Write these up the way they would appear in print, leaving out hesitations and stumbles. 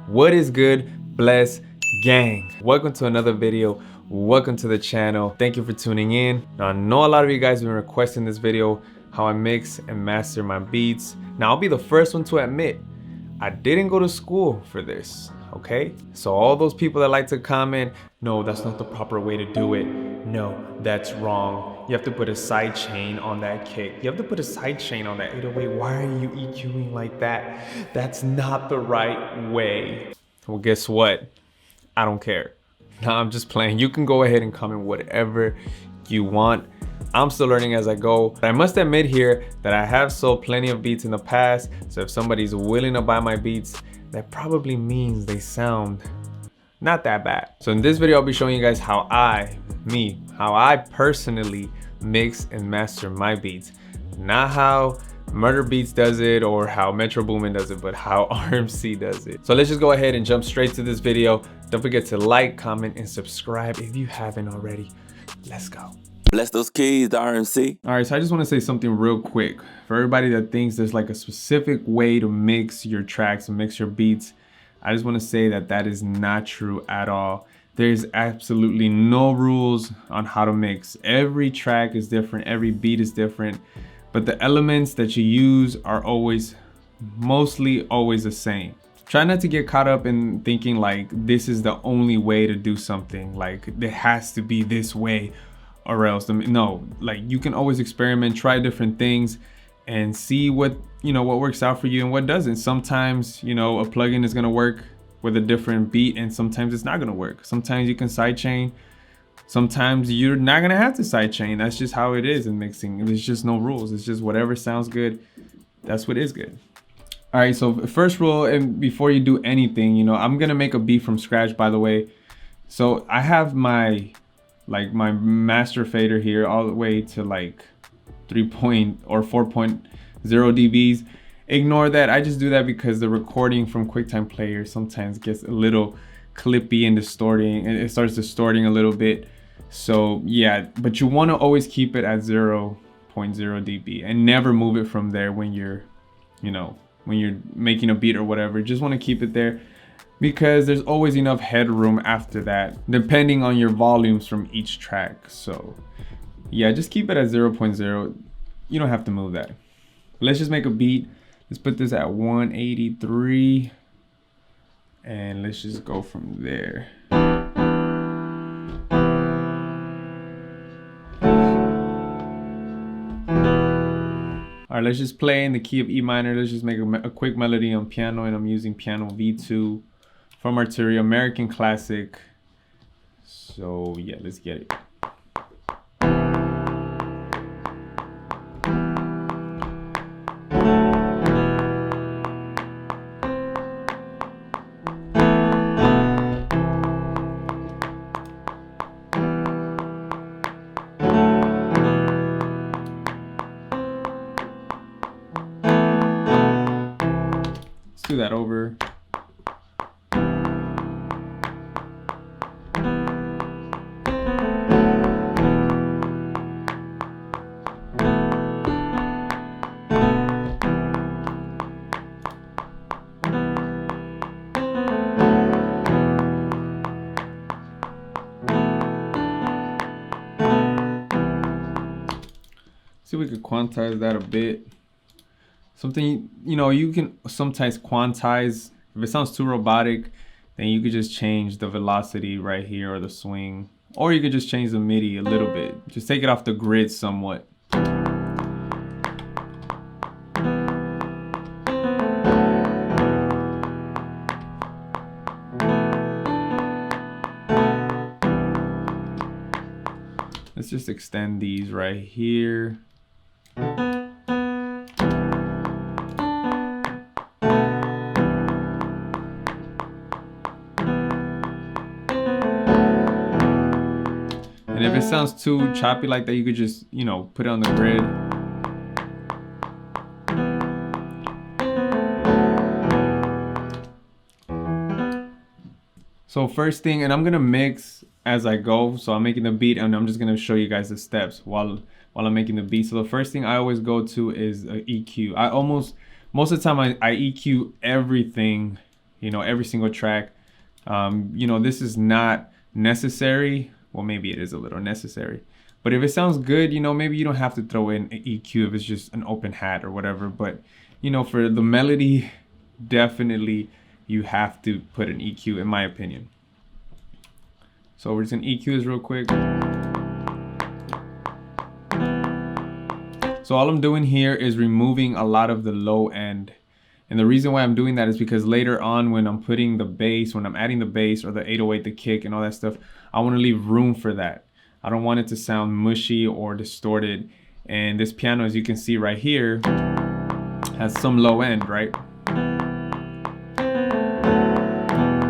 What is good, bless gang? Welcome to another video. Welcome to the channel. Thank you for tuning in. Now, I know a lot of you guys have been requesting this video, how I mix and master my beats. Now, I'll be the first one to admit, I didn't go to school for this, okay? So all those people that like to comment, no, that's not the proper way to do it. No, that's wrong. You have to put a side chain on that kick. You have to put a side chain on that 808. Why are you EQing like that? That's not the right way. Well, guess what? I don't care. No, I'm just playing. You can go ahead and comment whatever you want. I'm still learning as I go. But I must admit here that I have sold plenty of beats in the past. So if somebody's willing to buy my beats, that probably means they sound not that bad. So in this video, I'll be showing you guys how I personally mix and master my beats. Not how Murder Beats does it or how Metro Boomin does it, but how RMC does it. So let's just go ahead and jump straight to this video. Don't forget to like, comment, and subscribe if you haven't already. Let's go. Bless those keys, the RMC. All right, so I just want to say something real quick. For everybody that thinks there's like a specific way to mix your tracks and mix your beats, I just want to say that that is not true at all. There's absolutely no rules on how to mix. Every track is different, every beat is different, but the elements that you use are mostly always the same. Try not to get caught up in thinking like this is the only way to do something, like it has to be this way or else. No, like you can always experiment, try different things and see what works out for you and what doesn't. Sometimes, a plugin is gonna work with a different beat and sometimes it's not gonna work. Sometimes you can sidechain, sometimes you're not gonna have to sidechain. That's just how it is in mixing. There's just no rules. It's just whatever sounds good, that's what is good. All right, so first rule, and before you do anything, I'm gonna make a beat from scratch, by the way. So I have my master fader here all the way to like 4.0 dBs. Ignore that. I just do that because the recording from QuickTime Player sometimes gets a little clippy and distorting, and it starts distorting a little bit. So yeah, but you want to always keep it at 0.0 dB and never move it from there when you're making a beat or whatever. Just want to keep it there because there's always enough headroom after that, depending on your volumes from each track. So yeah, just keep it at 0.0. You don't have to move that. Let's just make a beat. Let's put this at 183 and let's just go from there. All right, let's just play in the key of E minor. Let's just make a quick melody on piano, and I'm using piano V2 from Arturia, American classic. So yeah, let's get it. Do that over. See if we could quantize that a bit. Something, you can sometimes quantize. If it sounds too robotic, then you could just change the velocity right here or the swing. Or you could just change the MIDI a little bit. Just take it off the grid somewhat. Let's just extend these right here. And if it sounds too choppy like that, you could just, put it on the grid. So first thing, and I'm gonna mix as I go. So I'm making the beat and I'm just gonna show you guys the steps while I'm making the beat. So the first thing I always go to is EQ. Most of the time I EQ everything you know, every single track. You know, this is not necessary. Well, maybe it is a little necessary, but if it sounds good, you know, maybe you don't have to throw in an EQ if it's just an open hat or whatever. But, you know, for the melody, definitely you have to put an EQ, in my opinion. So we're just gonna EQ this real quick. So all I'm doing here is removing a lot of the low end. And the reason why I'm doing that is because later on when I'm putting the bass, when I'm adding the bass or the 808, the kick and all that stuff, I want to leave room for that. I don't want it to sound mushy or distorted. And this piano, as you can see right here, has some low end, right?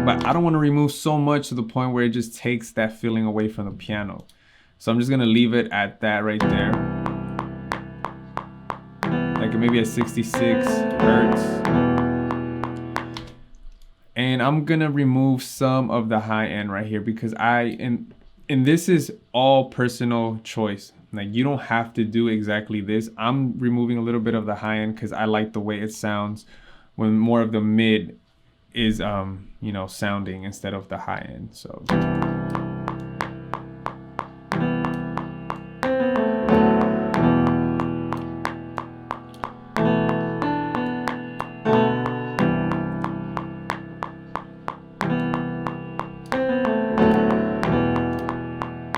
But I don't want to remove so much to the point where it just takes that feeling away from the piano. So I'm just going to leave it at that right there. Like maybe at 66 hertz. And I'm gonna remove some of the high end right here because and this is all personal choice. Like you don't have to do exactly this. I'm removing a little bit of the high end because I like the way it sounds when more of the mid is you know, sounding instead of the high end. So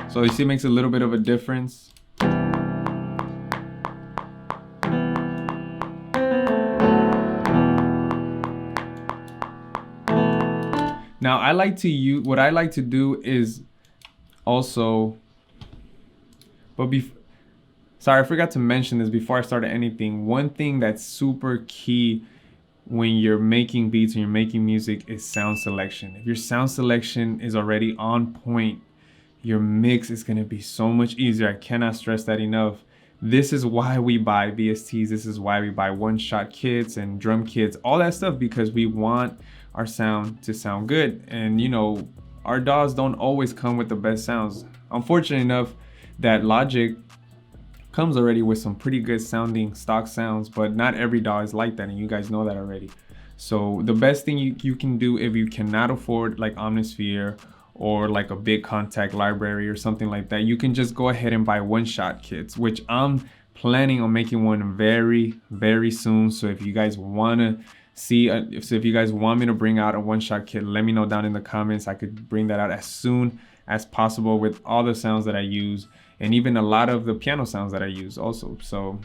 so you see, it makes a little bit of a difference. Now I like to use, what I like to do is also, sorry, I forgot to mention this before I started anything. One thing that's super key when you're making beats and you're making music is sound selection. If your sound selection is already on point, your mix is gonna be so much easier. I cannot stress that enough. This is why we buy VSTs. This is why we buy one-shot kits and drum kits, all that stuff, because we want our sound to sound good. And you know, our DAWs don't always come with the best sounds. I'm fortunate enough that Logic comes already with some pretty good sounding stock sounds, but not every DAW is like that, and you guys know that already. So the best thing you can do if you cannot afford like Omnisphere or like a big contact library or something like that, you can just go ahead and buy one-shot kits, which I'm planning on making one very soon. So if you guys want to see, if you guys want me to bring out a one-shot kit, let me know down in the comments. I could bring that out as soon as possible with all the sounds that I use and even a lot of the piano sounds that I use also. So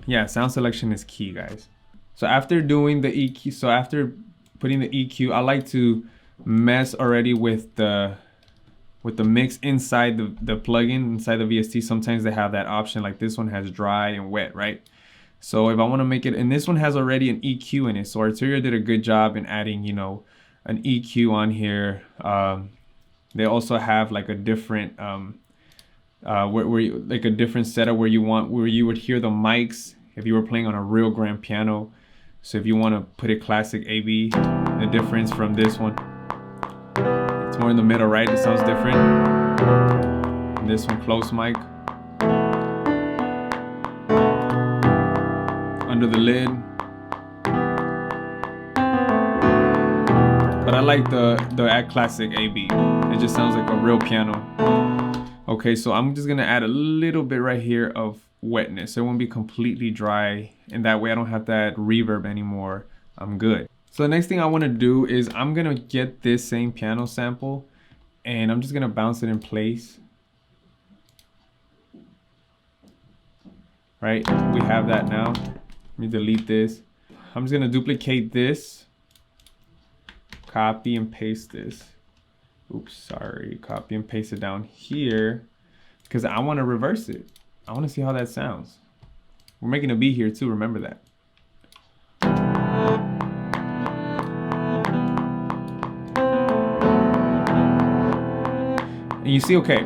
yeah, sound selection is key, guys. So after doing the EQ, so after putting the EQ, I like to mess already with the mix inside the plugin, inside the VST. Sometimes they have that option, like this one has dry and wet, right? So if I want to make it, and this one has already an EQ in it, so Arturia did a good job in adding, you know, an EQ on here. They also have like a different where you, like a different setup where you would hear the mics if you were playing on a real grand piano. So if you want to put it classic AB, the difference from this one, it's more in the middle, right? It sounds different. And this one, close mic. Under the lid. But I like the classic AB. It just sounds like a real piano. Okay, so I'm just gonna add a little bit right here of wetness. So it won't be completely dry, and that way I don't have that reverb anymore. I'm good. So the next thing I want to do is I'm gonna get this same piano sample and I'm just gonna bounce it in place. Right, we have that now. Let me delete this. I'm just gonna duplicate this, copy and paste this. Oops, sorry, copy and paste it down here because I want to reverse it. I want to see how that sounds. We're making a beat here too, remember that. And you see, okay,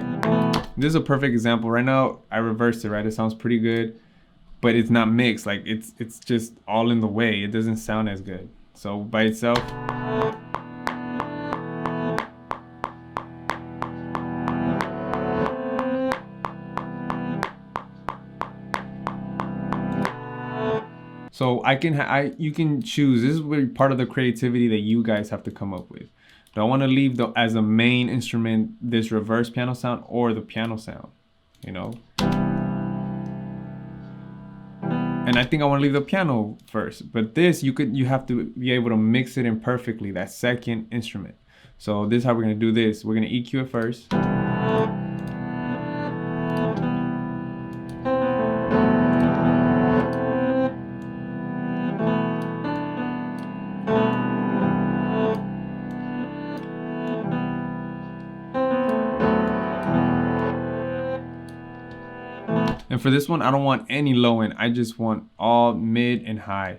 this is a perfect example. Right now, I reversed it, right? It sounds pretty good, but it's not mixed. Like it's just all in the way. It doesn't sound as good. So by itself. So So you can choose. This is where part of the creativity that you guys have to come up with. Do I want to leave as a main instrument this reverse piano sound or the piano sound? You know? And I think I want to leave the piano first. But this, you have to be able to mix it in perfectly, that second instrument. So this is how we're going to do this. We're going to EQ it first. And for this one, I don't want any low end. I just want all mid and high.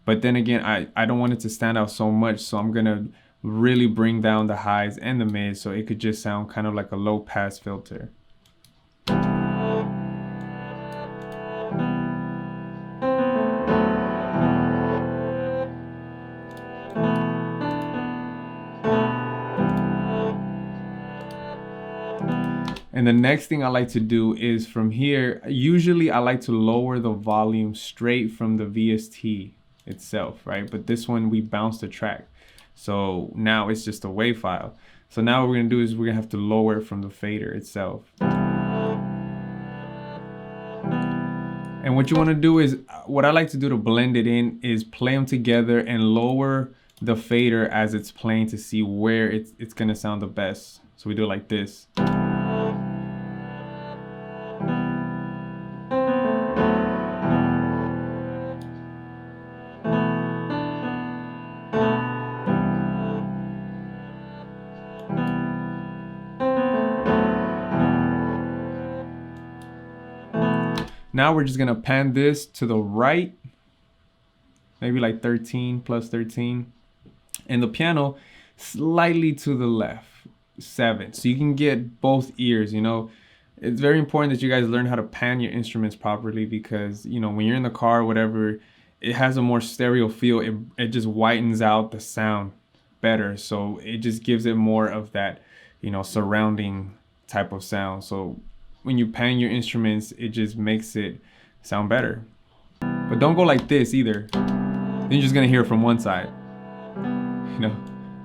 But then again, I don't want it to stand out so much. So I'm going to really bring down the highs and the mids so it could just sound kind of like a low pass filter. And the next thing I like to do is from here, usually I like to lower the volume straight from the VST itself, right? But this one, we bounce the track. So now it's just a WAV file. So now what we're gonna do is we're gonna have to lower it from the fader itself. And what you wanna do is, what I like to do to blend it in is play them together and lower the fader as it's playing to see where it's gonna sound the best. So we do it like this. Now we're just gonna pan this to the right, maybe like 13 plus 13, and the piano slightly to the left, 7. So you can get both ears, you know. It's very important that you guys learn how to pan your instruments properly because, you know, when you're in the car or whatever, it has a more stereo feel. It just whitens out the sound better. So it just gives it more of that, you know, surrounding type of sound. So when you pan your instruments, it just makes it sound better. But don't go like this either. Then you're just gonna hear it from one side, you know.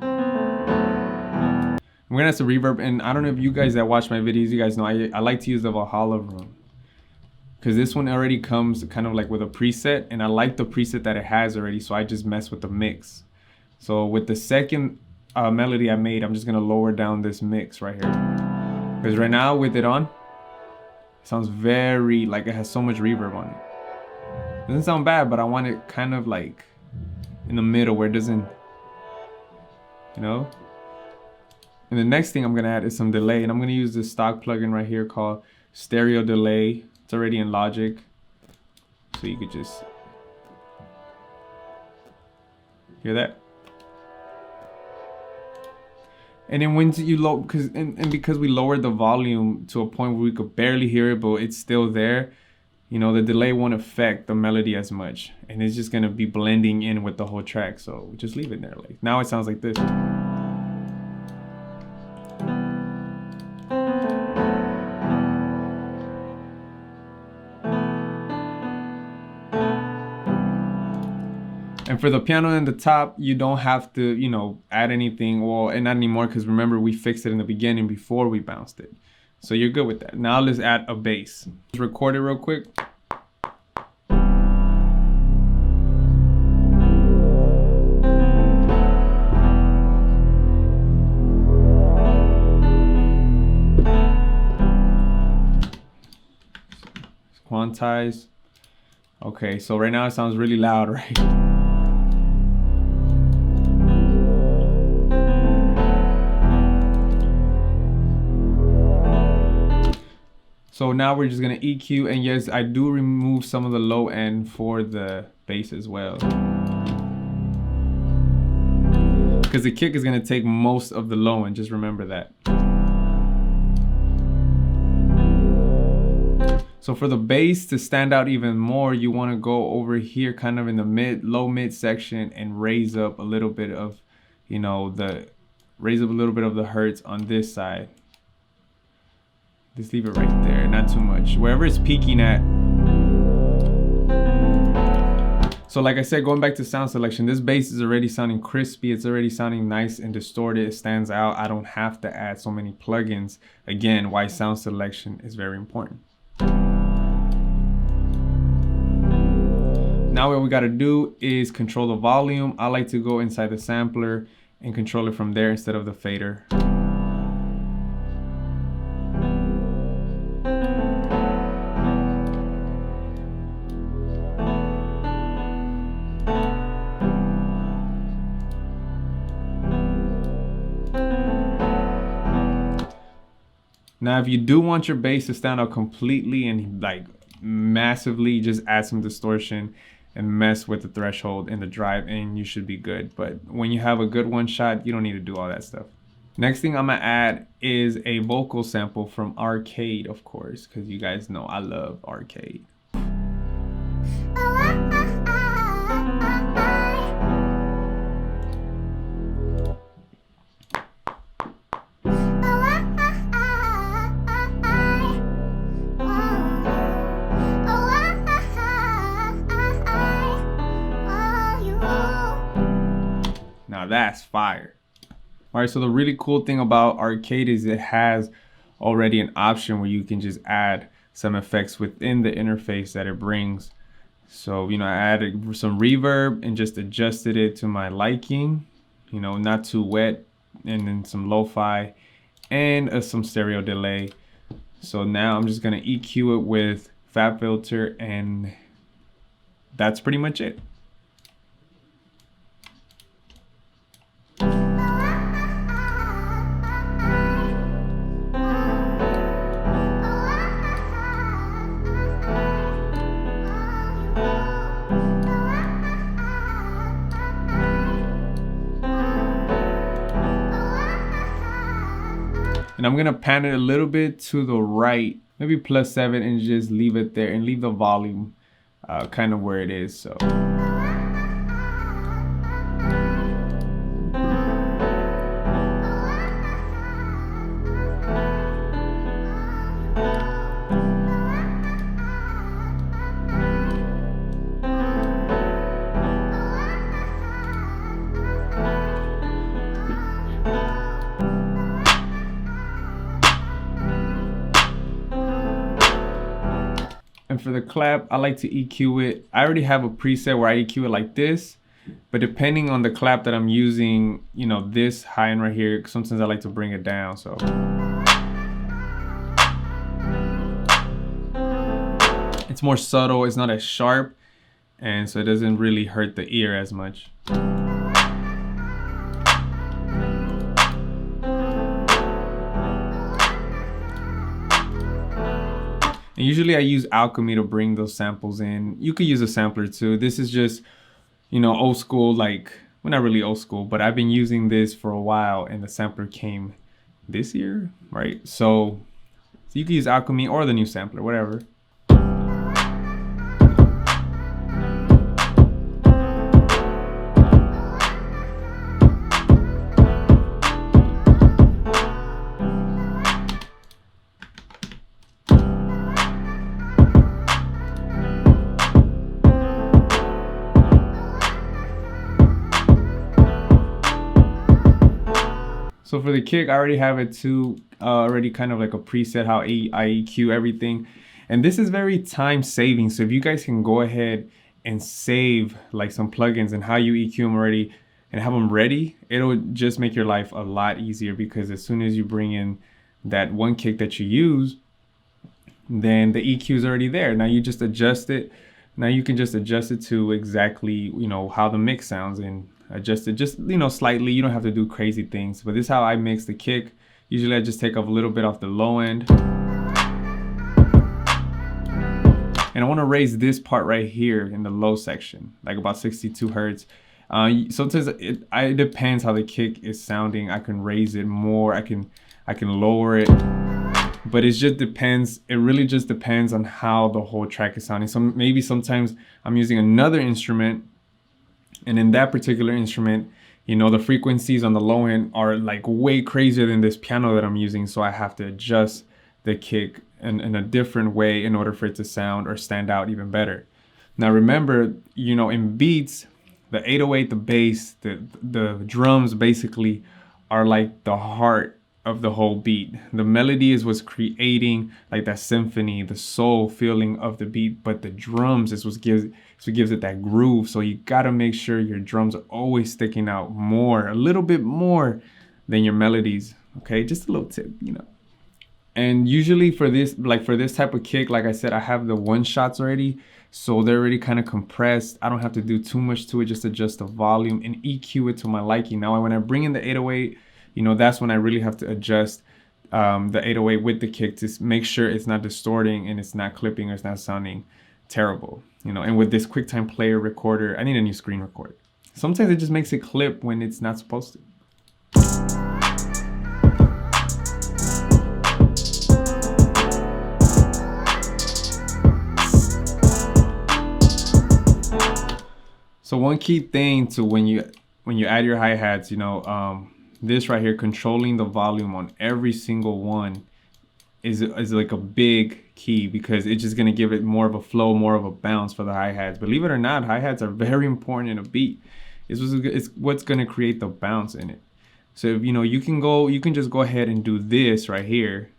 I'm gonna add some reverb, and I don't know if you guys that watch my videos, you guys know I like to use the Valhalla room because this one already comes kind of like with a preset, and I like the preset that it has already, so I just mess with the mix. So with the second melody I made, I'm just gonna lower down this mix right here because right now with it on, it sounds very like it has so much reverb on it. Doesn't sound bad, but I want it kind of like in the middle where it doesn't, you know. And the next thing I'm gonna add is some delay, and I'm gonna use this stock plugin right here called Stereo Delay. It's already in Logic, so you could just hear that. And then when you low, because we lowered the volume to a point where we could barely hear it, but it's still there, you know, the delay won't affect the melody as much, and it's just gonna be blending in with the whole track. So just leave it there. Like now it sounds like this. And for the piano in the top, you don't have to, you know, add anything. Well, and not anymore, because remember we fixed it in the beginning before we bounced it. So you're good with that. Now let's add a bass. Let's record it real quick. Quantize. Okay, so right now it sounds really loud, right? So now we're just gonna EQ, and yes, I do remove some of the low end for the bass as well. Because the kick is gonna take most of the low end, just remember that. So for the bass to stand out even more, you wanna go over here kind of in the low mid section and raise up a little bit of, you know, raise up a little bit of the hertz on this side. Just leave it right there, not too much. Wherever it's peaking at. So like I said, going back to sound selection, this bass is already sounding crispy. It's already sounding nice and distorted. It stands out. I don't have to add so many plugins. Again, why sound selection is very important. Now what we got to do is control the volume. I like to go inside the sampler and control it from there instead of the fader. Now, if you do want your bass to stand out completely and like massively, just add some distortion and mess with the threshold and the drive and you should be good. But when you have a good one shot, you don't need to do all that stuff. Next thing I'm gonna add is a vocal sample from Arcade, of course, because you guys know I love Arcade. Now that's fire. All right, so the really cool thing about Arcade is it has already an option where you can just add some effects within the interface that it brings. So, you know, I added some reverb and just adjusted it to my liking, you know, not too wet, and then some lo-fi and some stereo delay. So now I'm just gonna EQ it with Fab Filter, and that's pretty much it. And I'm gonna pan it a little bit to the right, maybe +7, and just leave it there and leave the volume kind of where it is. So. And for the clap, I like to EQ it. I already have a preset where I EQ it like this, but depending on the clap that I'm using, you know, this high end right here, sometimes I like to bring it down, so. It's more subtle, it's not as sharp, and so it doesn't really hurt the ear as much. And usually I use Alchemy to bring those samples in. You could use a sampler too. This is just, you know, old school, like, well, not really old school, but I've been using this for a while and the sampler came this year, right? So you can use Alchemy or the new sampler, whatever. So for the kick, I already have it too, already kind of like a preset how I EQ everything. And this is very time saving. So if you guys can go ahead and save like some plugins and how you EQ them already and have them ready, it'll just make your life a lot easier, because as soon as you bring in that one kick that you use, then the EQ is already there. Now you just adjust it. Now you can just adjust it to exactly, you know, how the mix sounds and adjust it just, you know, slightly. You don't have to do crazy things, but this is how I mix the kick. Usually I just take off a little bit off the low end. And I want to raise this part right here in the low section, like about 62 Hertz. Sometimes it depends how the kick is sounding. I can raise it more, I can lower it, but it just depends. It really just depends on how the whole track is sounding. So maybe sometimes I'm using another instrument, and in that particular instrument, you know, the frequencies on the low end are like way crazier than this piano that I'm using. So I have to adjust the kick in a different way in order for it to sound or stand out even better. Now remember, you know, in beats, the 808, the bass, the drums basically are like the heart of the whole beat. The melody is what's creating like that symphony, the soul feeling of the beat, but the drums is what gives it that groove. So you gotta make sure your drums are always sticking out more, a little bit more than your melodies. Okay, just a little tip, you know. And usually for this type of kick, like I said, I have the one shots already, so they're already kind of compressed. I don't have to do too much to it, just adjust the volume and EQ it to my liking. Now when I bring in the 808, you know, that's when I really have to adjust the 808 with the kick to make sure it's not distorting and it's not clipping or it's not sounding terrible, you know. And with this QuickTime Player recorder, I need a new screen recorder. Sometimes it just makes it clip when it's not supposed to. So one key thing to when you add your hi-hats, you know, this right here, controlling the volume on every single one is like a big key, because it's just gonna give it more of a flow, more of a bounce for the hi-hats. Believe it or not, hi-hats are very important in a beat. It's what's gonna create the bounce in it. So if, you know, you can just go ahead and do this right here,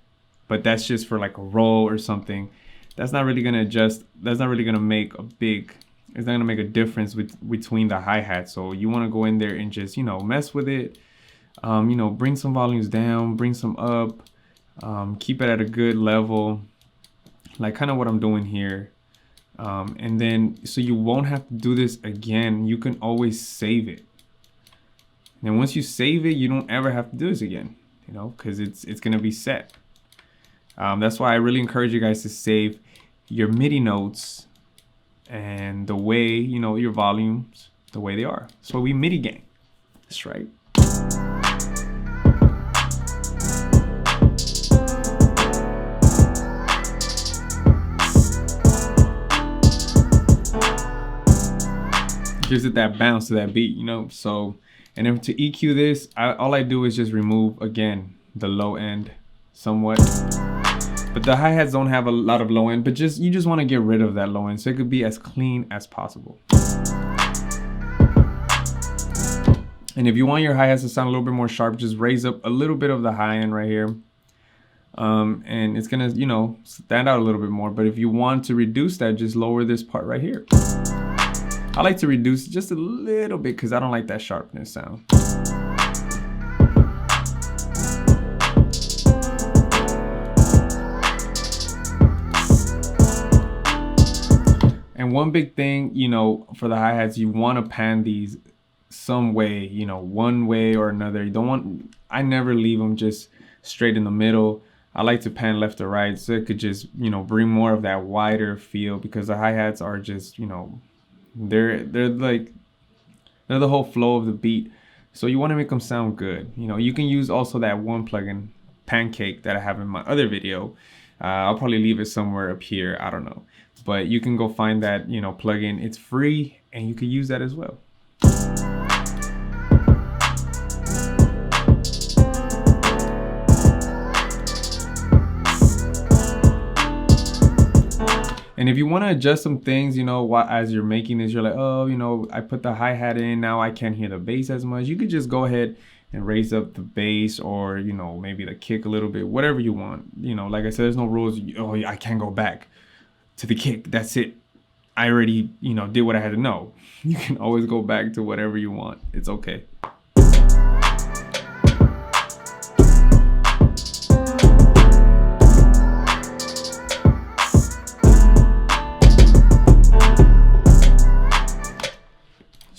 but that's just for like a roll or something. That's not really gonna make a big, it's not gonna make a difference between the hi-hat. So you wanna go in there and just, you know, mess with it. You know, bring some volumes down, bring some up, keep it at a good level, like kind of what I'm doing here. And then, so you won't have to do this again. You can always save it. And once you save it, you don't ever have to do this again, you know, because it's gonna be set. That's why I really encourage you guys to save your MIDI notes and the way, you know, your volumes, the way they are. So we MIDI gang. That's right. Gives it that bounce to that beat, you know. So, and then to EQ this, all I do is just remove, again, the low end somewhat. But the hi-hats don't have a lot of low end, but you just want to get rid of that low end so it could be as clean as possible. And if you want your hi-hats to sound a little bit more sharp, just raise up a little bit of the high end right here. And it's gonna, you know, stand out a little bit more. But if you want to reduce that, just lower this part right here. I like to reduce just a little bit because I don't like that sharpness sound. And one big thing, you know, for the hi-hats, you want to pan these some way, you know, one way or another. You don't want, I never leave them just straight in the middle. I like to pan left to right so it could just, you know, bring more of that wider feel, because the hi-hats are just, you know, they're the whole flow of the beat. So you want to make them sound good. You know, you can use also that one plugin, Pancake, that I have in my other video. I'll probably leave it somewhere up here, I don't know. But you can go find that, you know, plugin. It's free and you can use that as well. And if you want to adjust some things, you know, as you're making this, you're like, oh, you know, I put the hi-hat in, now I can't hear the bass as much. You could just go ahead and raise up the bass, or, you know, maybe the kick a little bit, whatever you want. You know, like I said, there's no rules. Oh, I can't go back to the kick. That's it. I already, you know, did what I had to know. You can always go back to whatever you want. It's okay.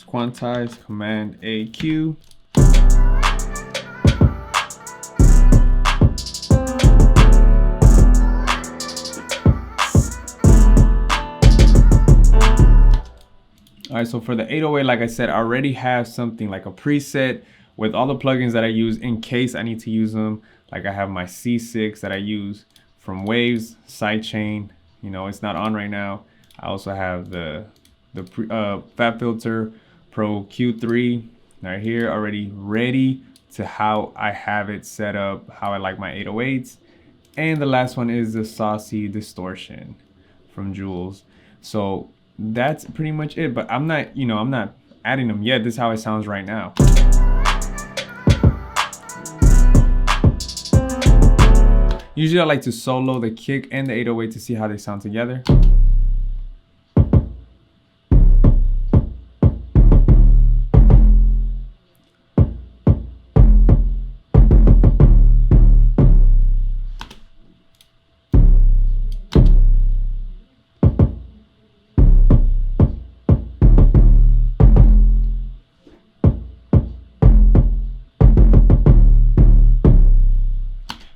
Quantize, Command AQ. All right, so for the 808, like I said, I already have something like a preset with all the plugins that I use in case I need to use them. Like I have my C6 that I use from Waves, Sidechain. You know, it's not on right now. I also have the Fab Filter Pro Q3 right here, already ready to how I have it set up, how I like my 808s. And the last one is the Saucy Distortion from Jules. So that's pretty much it. But I'm not, I'm not adding them yet. This is how it sounds right now. Usually I like to solo the kick and the 808 to see how they sound together.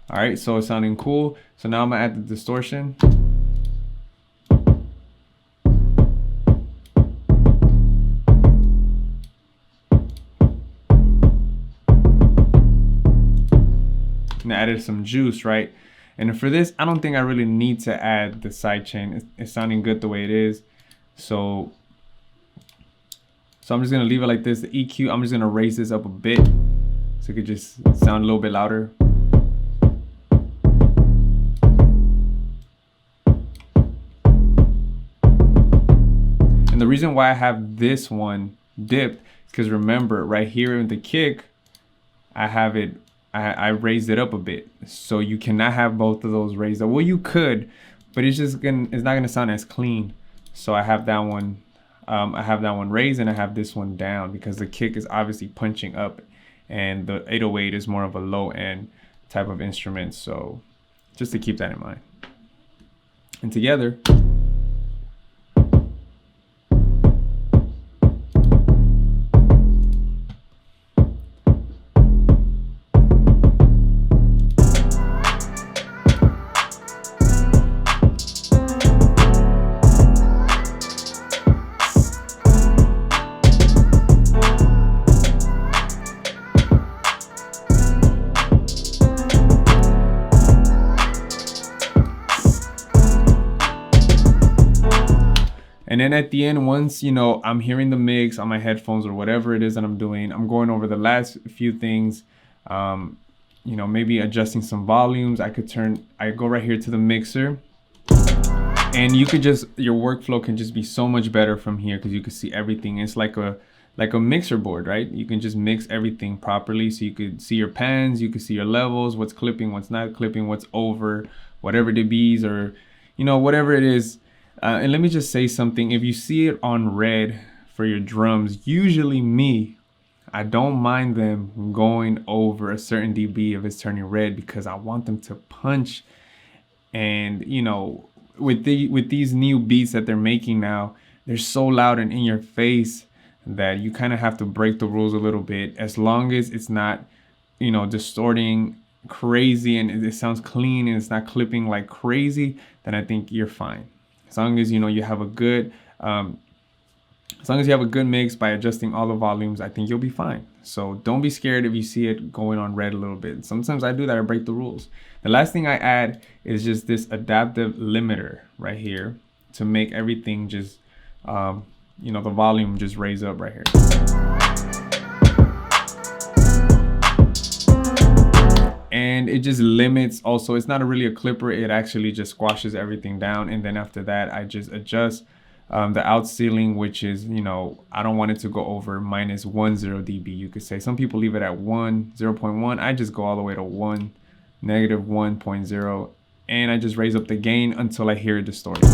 All right, so it's sounding cool. So now I'm gonna add the distortion. And I added some juice, right? And for this, I don't think I really need to add the sidechain. It's sounding good the way it is. So I'm just gonna leave it like this. The EQ, I'm just gonna raise this up a bit so it could just sound a little bit louder. And the reason why I have this one dipped is because remember, right here in the kick, I have it, I raised it up a bit. So you cannot have both of those raised up. Well, you could, but it's not gonna sound as clean. So I have that one, raised, and I have this one down because the kick is obviously punching up and the 808 is more of a low end type of instrument. So just to keep that in mind. And together. And then at the end, once, I'm hearing the mix on my headphones or whatever it is that I'm doing, I'm going over the last few things, maybe adjusting some volumes. I go right here to the mixer, and your workflow can just be so much better from here because you can see everything. It's like a mixer board, right? You can just mix everything properly. So you could see your pans, you can see your levels, what's clipping, what's not clipping, what's over, whatever dBs or, whatever it is. And let me just say something. If you see it on red for your drums, usually I don't mind them going over a certain dB if it's turning red because I want them to punch. And, with these new beats that they're making now, they're so loud and in your face that you kind of have to break the rules a little bit. As long as it's not, distorting crazy and it sounds clean and it's not clipping like crazy, then I think you're fine. As long as you have a good mix by adjusting all the volumes, I think you'll be fine. So don't be scared if you see it going on red a little bit. Sometimes I do that, I break the rules. The last thing I add is just this adaptive limiter right here to make everything just the volume just raise up right here. And it just limits also, it's not really a clipper, it actually just squashes everything down. And then after that, I just adjust the out ceiling, which is, I don't want it to go over -10 dB. You could say some people leave it at 0.1. I just go all the way to -1.0, and I just raise up the gain until I hear it distorted.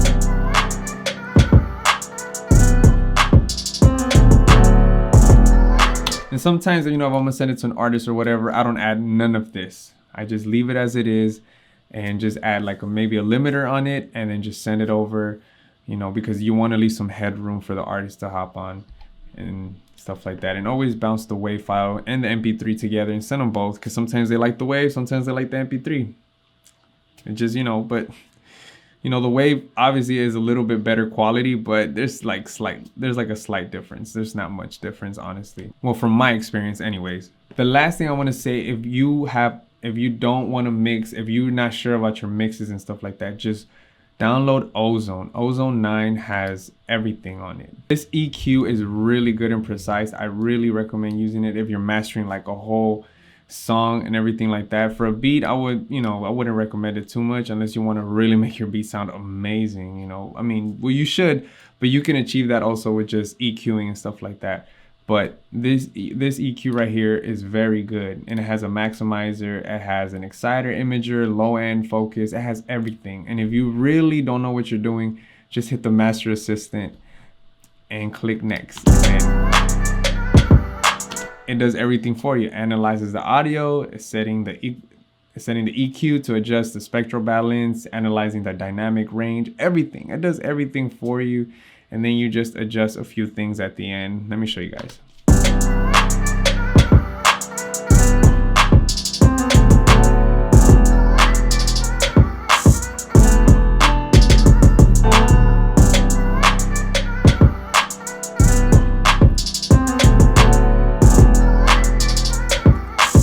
And sometimes, if I'm gonna send it to an artist or whatever, I don't add none of this. I just leave it as it is and just add like maybe a limiter on it and then just send it over, because you want to leave some headroom for the artist to hop on and stuff like that. And always bounce the WAV file and the MP3 together and send them both, because sometimes they like the WAV, sometimes they like the MP3. It just, but the WAV obviously is a little bit better quality, but there's like a slight difference. There's not much difference, honestly. Well, from my experience anyways. The last thing I want to say, if you don't want to mix, if you're not sure about your mixes and stuff like that, just download Ozone. Ozone 9 has everything on it. This EQ is really good and precise. I really recommend using it if you're mastering like a whole song and everything like that. For a beat, I would, I wouldn't recommend it too much unless you want to really make your beat sound amazing, I mean, well, you should, but you can achieve that also with just EQing and stuff like that. But this EQ right here is very good, and it has a maximizer, it has an exciter, imager, low end focus, it has everything. And if you really don't know what you're doing, just hit the master assistant and click next, and it does everything for you. Analyzes the audio, it's setting the EQ to adjust the spectral balance, analyzing the dynamic range, everything. It does everything for you. And then you just adjust a few things at the end. Let me show you guys.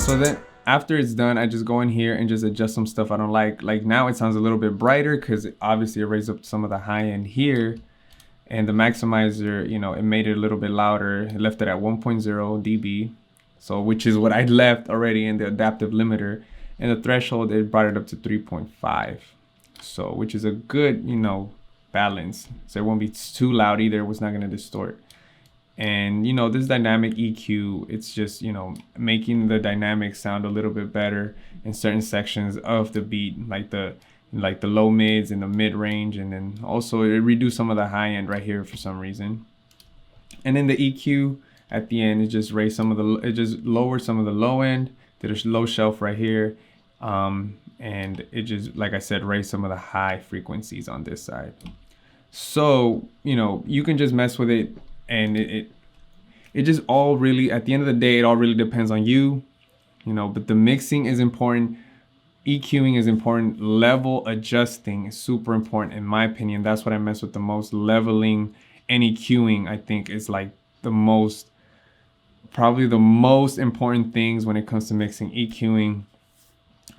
So then after it's done, I just go in here and just adjust some stuff I don't like. Like now it sounds a little bit brighter because obviously it raised up some of the high end here. And the maximizer, it made it a little bit louder. It left it at 1.0 dB. So which is what I left already in the adaptive limiter. And the threshold, it brought it up to 3.5. So which is a good, balance. So it won't be too loud either. It was not going to distort. And, this dynamic EQ, it's just, making the dynamics sound a little bit better in certain sections of the beat, like the low mids and the mid range. And then also it reduced some of the high end right here for some reason. And then the EQ at the end, it just raised it just lowered some of the low end, did a low shelf right here. And it just, like I said, raised some of the high frequencies on this side. So, you can just mess with it. And it just all really, at the end of the day, it all really depends on you, but the mixing is important. EQing is important. Level adjusting is super important, in my opinion. That's what I mess with the most. Leveling and EQing, I think, is like probably the most important things when it comes to mixing. EQing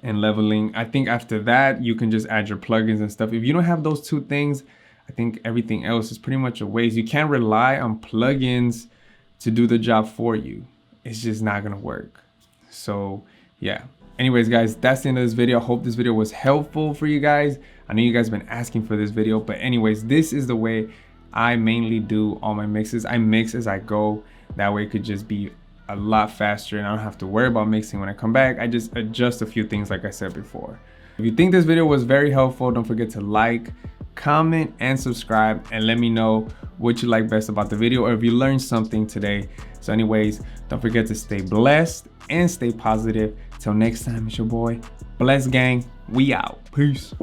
and leveling. I think after that, you can just add your plugins and stuff. If you don't have those two things, I think everything else is pretty much a waste. You can't rely on plugins to do the job for you. It's just not gonna work. So yeah. Anyways, guys, that's the end of this video. I hope this video was helpful for you guys. I know you guys have been asking for this video, but anyways, this is the way I mainly do all my mixes. I mix as I go. That way it could just be a lot faster and I don't have to worry about mixing when I come back. I just adjust a few things like I said before. If you think this video was very helpful, don't forget to like, comment, and subscribe, and let me know what you like best about the video or if you learned something today. So anyways, don't forget to stay blessed and stay positive. Till next time, it's your boy Bless Gang. We out. Peace.